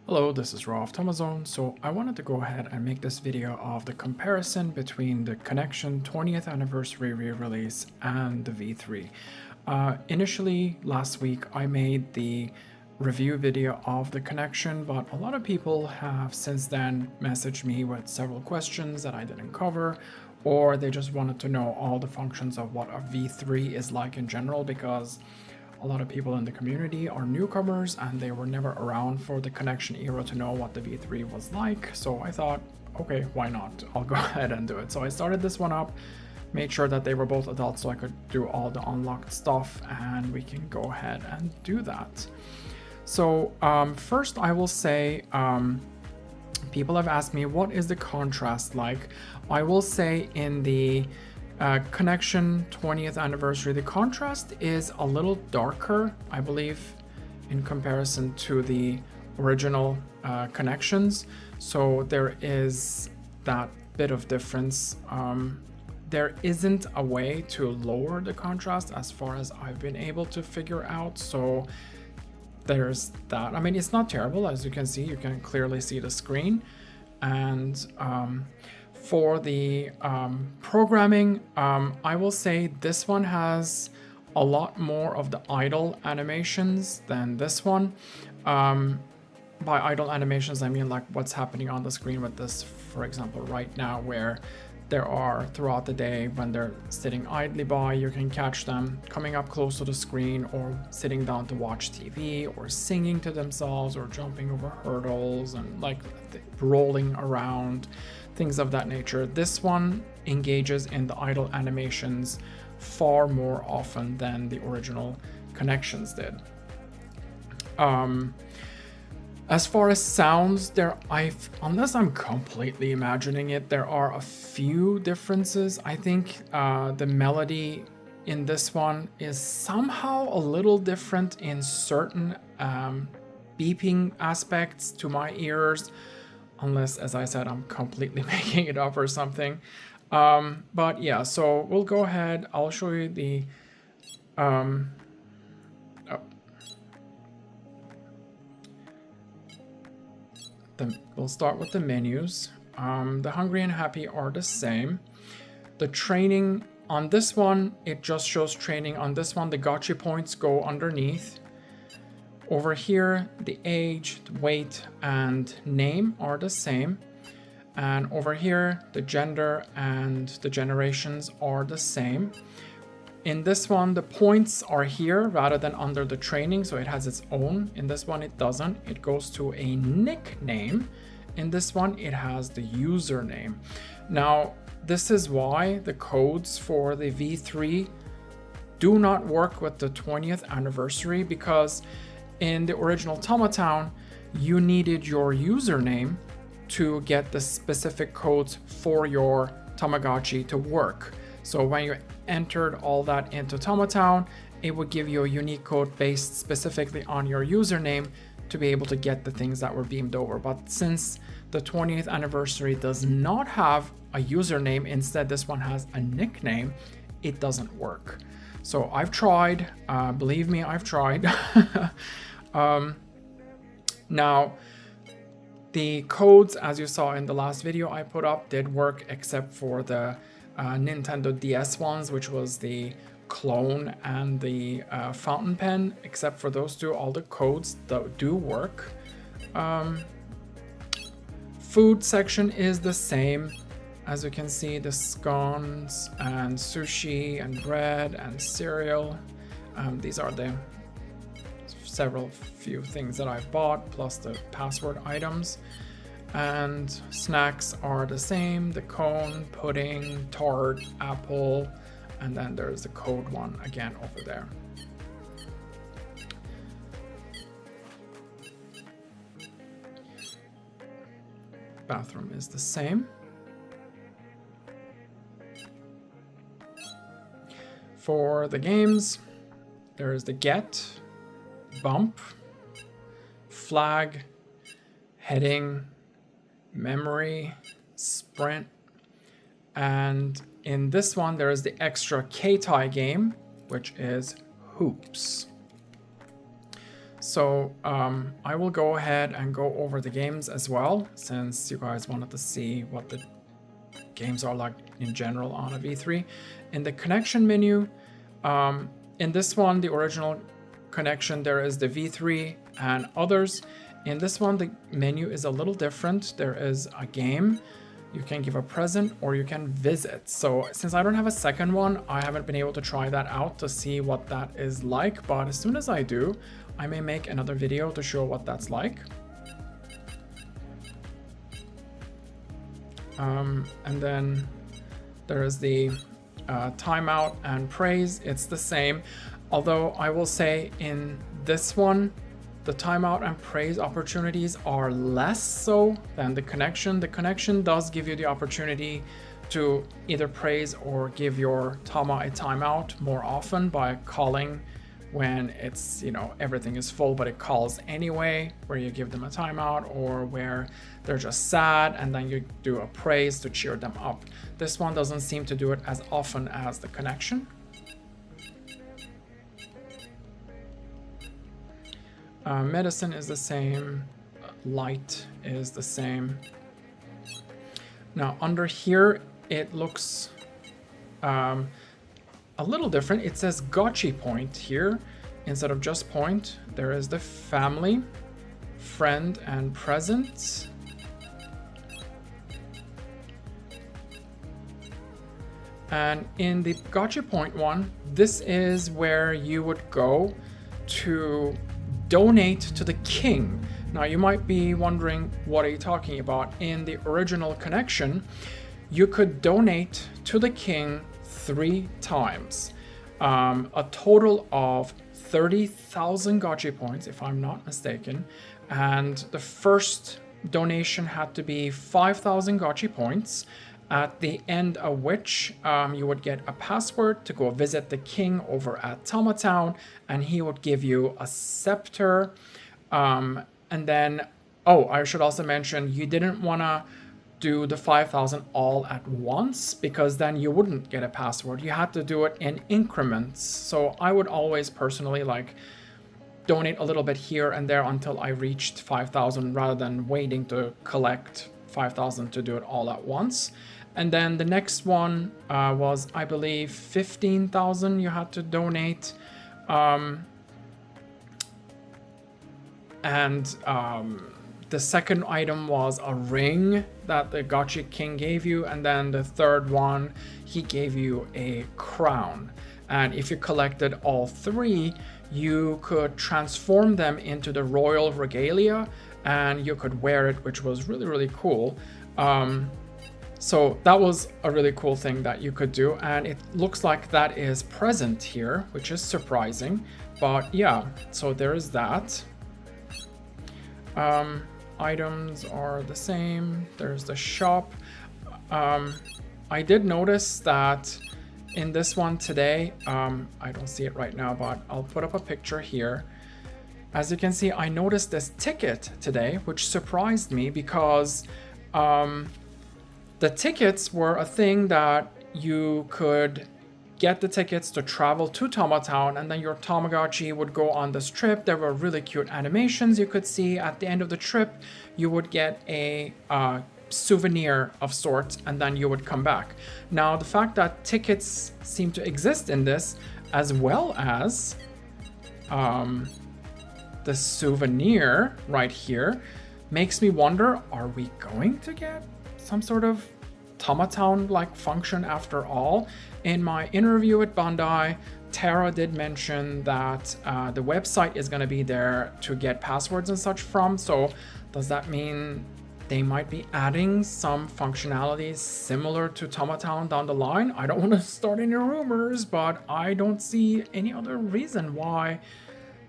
Hello, this is Raw of Tamazone. So I wanted to go ahead and make this video of the comparison between the Connection 20th anniversary re-release and the V3. Initially last week I made the review video of the Connection, but a lot of people have since then messaged me with several questions that I didn't cover, or they just wanted to know all the functions of what a V3 is like in general, because a lot of people in the community are newcomers and they were never around for the Connection era to know what the V3 was like. So I thought, okay, why not? I'll go ahead and do it. So I started this one up, made sure that they were both adults so I could do all the unlocked stuff, and we can go ahead and do that. So first I will say, people have asked me, what is the contrast like? I will say in the Connection 20th anniversary, the contrast is a little darker, I believe, in comparison to the original Connections. So there is that bit of difference. There isn't a way to lower the contrast as far as I've been able to figure out. So there's that. I mean, it's not terrible. As you can see, you can clearly see the screen. And for the programming, I will say this one has a lot more of the idle animations than this one. By idle animations, I mean like what's happening on the screen with this, for example, right now, where there are throughout the day when they're sitting idly by, you can catch them coming up close to the screen or sitting down to watch TV or singing to themselves or jumping over hurdles and like rolling around, things of that nature. This one engages in the idle animations far more often than the original Connections did. As far as sounds, unless I'm completely imagining it, there are a few differences. I think the melody in this one is somehow a little different in certain beeping aspects to my ears, unless, as I said, I'm completely making it up or something. But yeah, so we'll go ahead. I'll show you the we'll start with the menus. The hungry and happy are the same. The training on this one, it just shows training. On this one, the gotcha points go underneath. Over here, the age, the weight, and name are the same. And over here, the gender and the generations are the same. In this one, the points are here rather than under the training, so it has its own. In this one, it doesn't. It goes to a nickname. In this one, it has the username. Now, this is why the codes for the V3 do not work with the 20th anniversary, because in the original Tamatown, you needed your username to get the specific codes for your Tamagotchi to work. So when you entered all that into Tamatown, it would give you a unique code based specifically on your username to be able to get the things that were beamed over. But since the 20th anniversary does not have a username, instead this one has a nickname, it doesn't work. So I've tried, believe me, I've tried. Now, the codes, as you saw in the last video I put up, did work except for the Nintendo DS ones, which was the clone and the fountain pen. Except for those two, all the codes do work. Food section is the same. As you can see, the scones and sushi and bread and cereal. These are the few things that I've bought, plus the password items. And snacks are the same: the cone, pudding, tart, apple, and then there's the code one again over there. Bathroom is the same. For the games, there is the get, bump, flag, heading, memory, sprint, and in this one there is the extra K-tie game, which is hoops. So I will go ahead and go over the games as well, since you guys wanted to see what the games are like in general on a V3. In the connection menu, in this one, the original connection, there is the V3 and others. In this one, the menu is a little different. There is a game, you can give a present, or you can visit. So since I don't have a second one, I haven't been able to try that out to see what that is like, but as soon as I do, I may make another video to show what that's like. And then there is the timeout and praise. It's the same, although I will say in this one, the timeout and praise opportunities are less so than the connection. The connection does give you the opportunity to either praise or give your Tama a timeout more often by calling when it's, you know, everything is full, but it calls anyway, where you give them a timeout, or where they're just sad and then you do a praise to cheer them up. This one doesn't seem to do it as often as the connection. Medicine is the same, light is the same. Now under here, it looks a little different. It says Gotchi point here instead of just point. There is the family, friend, and present. And in the Gotchi point one, this is where you would go to donate to the king. Now you might be wondering, what are you talking about? In the original connection, you could donate to the king 3 times, a total of 30,000 Gotchi points, if I'm not mistaken. And the first donation had to be 5,000 Gotchi points, at the end of which you would get a password to go visit the king over at Tama Town, and he would give you a scepter. And then, oh, I should also mention, you didn't want to do the 5,000 all at once, because then you wouldn't get a password. You had to do it in increments. So I would always personally like donate a little bit here and there until I reached 5,000, rather than waiting to collect 5,000 to do it all at once. And then the next one was, I believe, 15,000 you had to donate. The second item was a ring that the Gotchi King gave you, and then the third one, he gave you a crown. And if you collected all 3, you could transform them into the royal regalia, and you could wear it, which was really, really cool. So that was a really cool thing that you could do, and it looks like that is present here, which is surprising. But yeah, so there is that. Items are the same. There's the shop. I did notice that in this one today, I don't see it right now, but I'll put up a picture here. As you can see, I noticed this ticket today, which surprised me, because the tickets were a thing that you could get the tickets to travel to Tama Town, and then your Tamagotchi would go on this trip. There were really cute animations you could see. At the end of the trip, you would get a souvenir of sorts, and then you would come back. Now, the fact that tickets seem to exist in this, as well as the souvenir right here, makes me wonder, are we going to get some sort of Tama Town-like function after all? In my interview with Bandai, Tara did mention that the website is going to be there to get passwords and such from. So does that mean they might be adding some functionalities similar to Tama Town down the line? I don't want to start any rumors, but I don't see any other reason why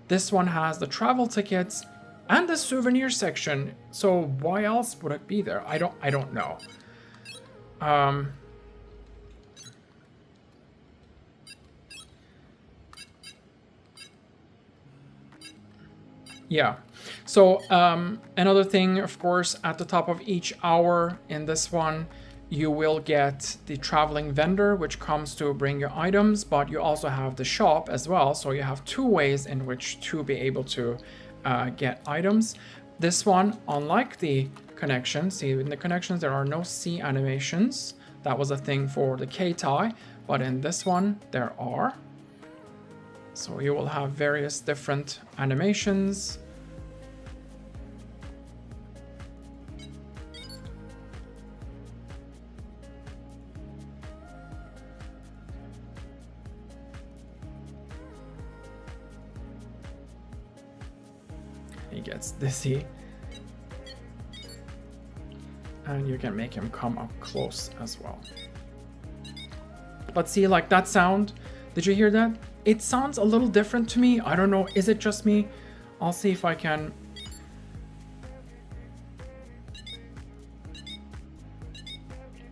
this one has the travel tickets and the souvenir section. So why else would it be there? I don't know. Yeah. So another thing, of course, at the top of each hour in this one, you will get the traveling vendor, which comes to bring your items, but you also have the shop as well. So you have 2 ways in which to be able to get items. This one, unlike the connection, see in the connections there are no C animations. That was a thing for the K-tie, but in this one there are. So you will have various different animations. He gets dizzy. And you can make him come up close as well. But see, like that sound, did you hear that? It sounds a little different to me. I don't know, is it just me? I'll see if I can.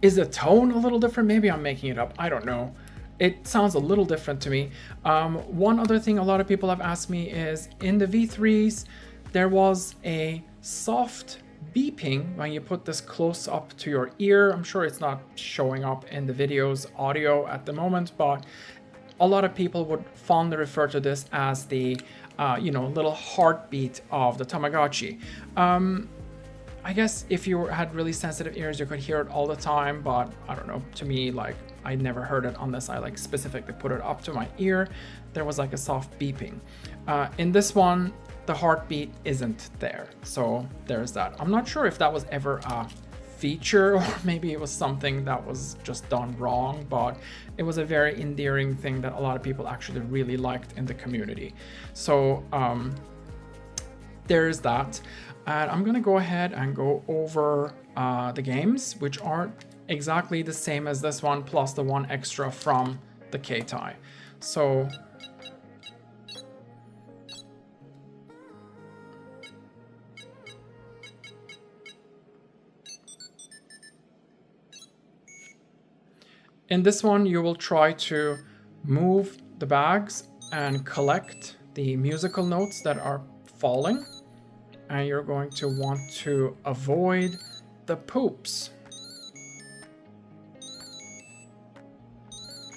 Is the tone a little different? Maybe I'm making it up, I don't know. It sounds a little different to me. One other thing a lot of people have asked me is, in the V3s, there was a soft beeping when you put this close up to your ear. I'm sure it's not showing up in the video's audio at the moment, but a lot of people would fondly refer to this as the, little heartbeat of the Tamagotchi. I guess if you had really sensitive ears, you could hear it all the time, but I don't know, to me, like, I never heard it unless I like specifically put it up to my ear. There was like a soft beeping. In this one, the heartbeat isn't there, so there's that. I'm not sure if that was ever a feature or maybe it was something that was just done wrong, but it was a very endearing thing that a lot of people actually really liked in the community. So there's that. And I'm gonna go ahead and go over the games, which aren't exactly the same as this one, plus the one extra from the K-tie. So in this one, you will try to move the bags and collect the musical notes that are falling. And you're going to want to avoid the poops.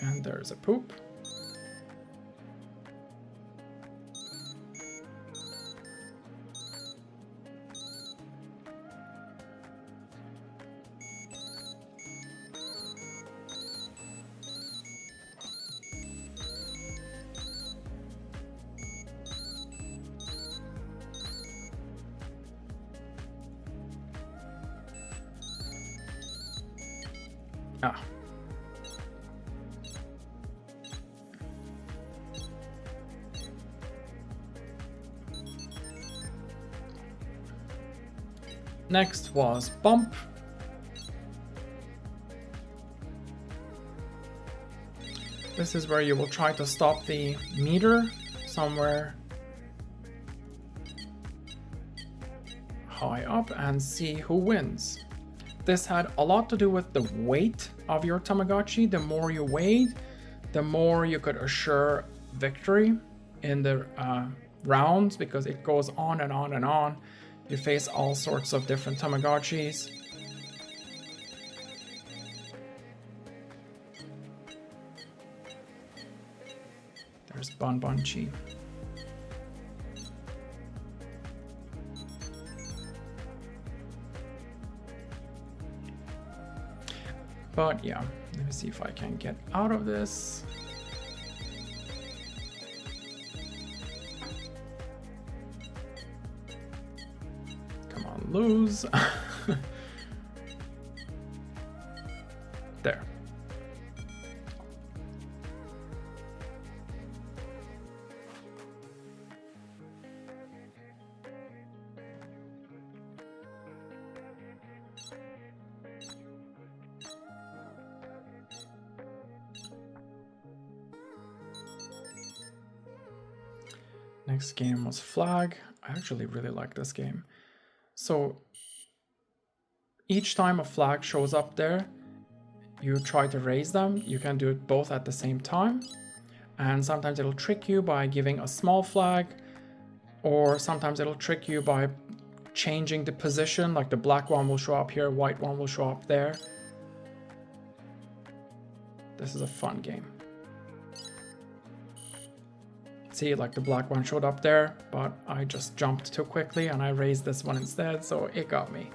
And there's a poop. Ah. Next was bump. This is where you will try to stop the meter somewhere high up and see who wins. This had a lot to do with the weight of your Tamagotchi. The more you weighed, the more you could assure victory in the rounds, because it goes on and on and on. You face all sorts of different Tamagotchis. There's Bonbonchi. But yeah, let me see if I can get out of this. Come on, lose. There. Next game was Flag. I actually really like this game. So each time a flag shows up there, you try to raise them. You can do it both at the same time. And sometimes it'll trick you by giving a small flag, or sometimes it'll trick you by changing the position, like the black one will show up here, white one will show up there. This is a fun game. see like the black one showed up there, but I just jumped too quickly and I raised this one instead, so it got me.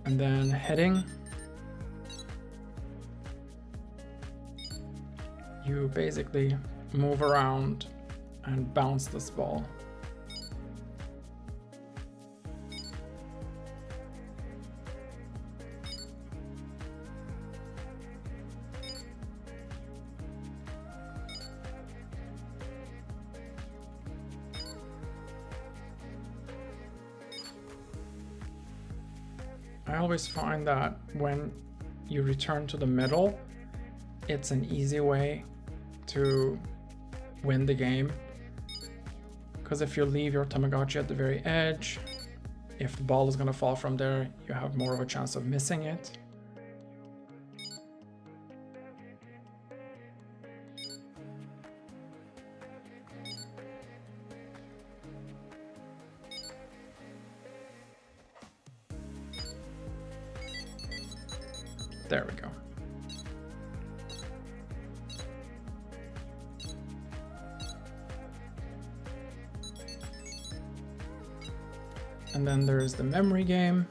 And then heading, you basically move around and bounce this ball. I always find that when you return to the middle, it's an easy way to win the game. Because if you leave your Tamagotchi at the very edge, if the ball is going to fall from there, you have more of a chance of missing it. There we go. And then there's the memory game.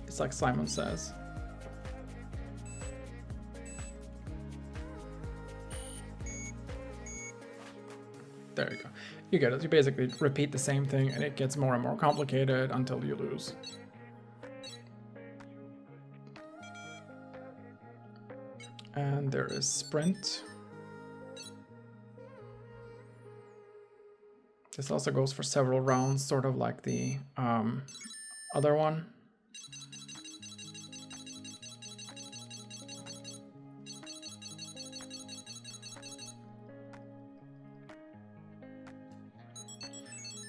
It's like Simon says. There you go. You get it. You basically repeat the same thing and it gets more and more complicated until you lose. And there is sprint. This also goes for several rounds, sort of like the other one.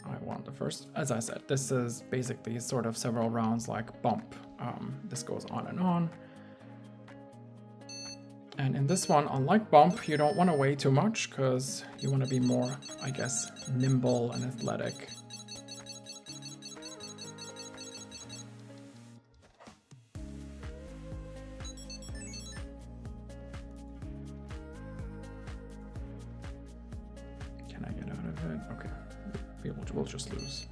I won the first. As I said, this is basically sort of several rounds like bump. This goes on and on. And in this one, unlike bump, you don't want to weigh too much because you want to be more, I guess, nimble and athletic. Can I get out of it? Okay, we'll just lose.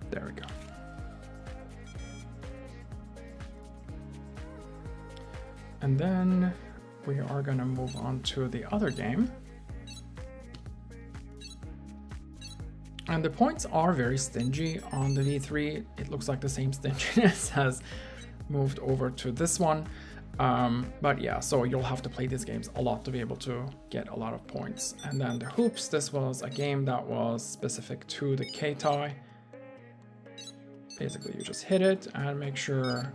There we go. And then we are going to move on to the other game. And the points are very stingy on the V3. It looks like the same stinginess has moved over to this one. But yeah, so you'll have to play these games a lot to be able to get a lot of points. And then the hoops, this was a game that was specific to the K-tie. Basically, you just hit it and make sure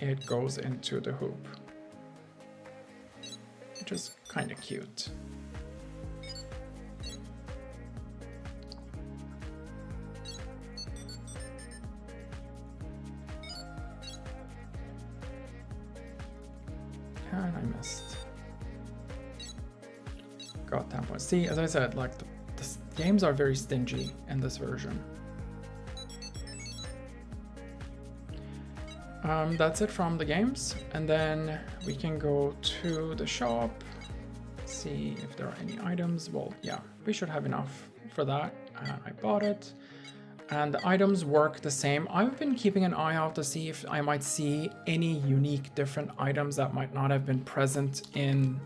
it goes into the hoop, which is kind of cute. And I missed. Got 10 points. See, as I said, like the games are very stingy in this version. That's it from the games, and then we can go to the shop, see if there are any items. Well, yeah, we should have enough for that. I bought it, and the items work the same. I've been keeping an eye out to see if I might see any unique different items that might not have been present in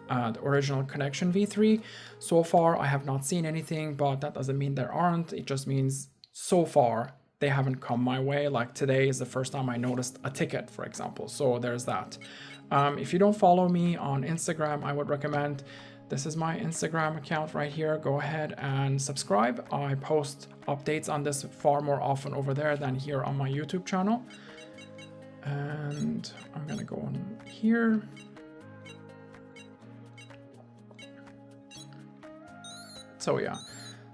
the original Connection V3. So far, I have not seen anything, but that doesn't mean there aren't. It just means so far they haven't come my way. Like today is the first time I noticed a ticket, for example. So there's that. If you don't follow me on Instagram, I would recommend, this is my Instagram account right here. Go ahead and subscribe. I post updates on this far more often over there than here on my YouTube channel. And I'm gonna go on here. So yeah,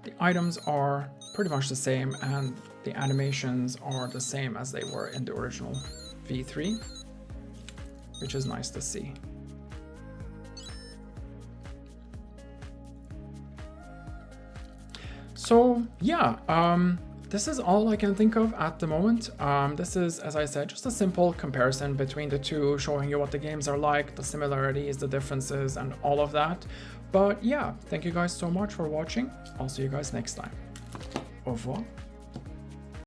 the items are pretty much the same and the animations are the same as they were in the original V3, which is nice to see. So yeah, this is all I can think of at the moment. This is, as I said, just a simple comparison between the two, showing you what the games are like, the similarities, the differences, and all of that. But yeah, thank you guys so much for watching. I'll see you guys next time. Au revoir.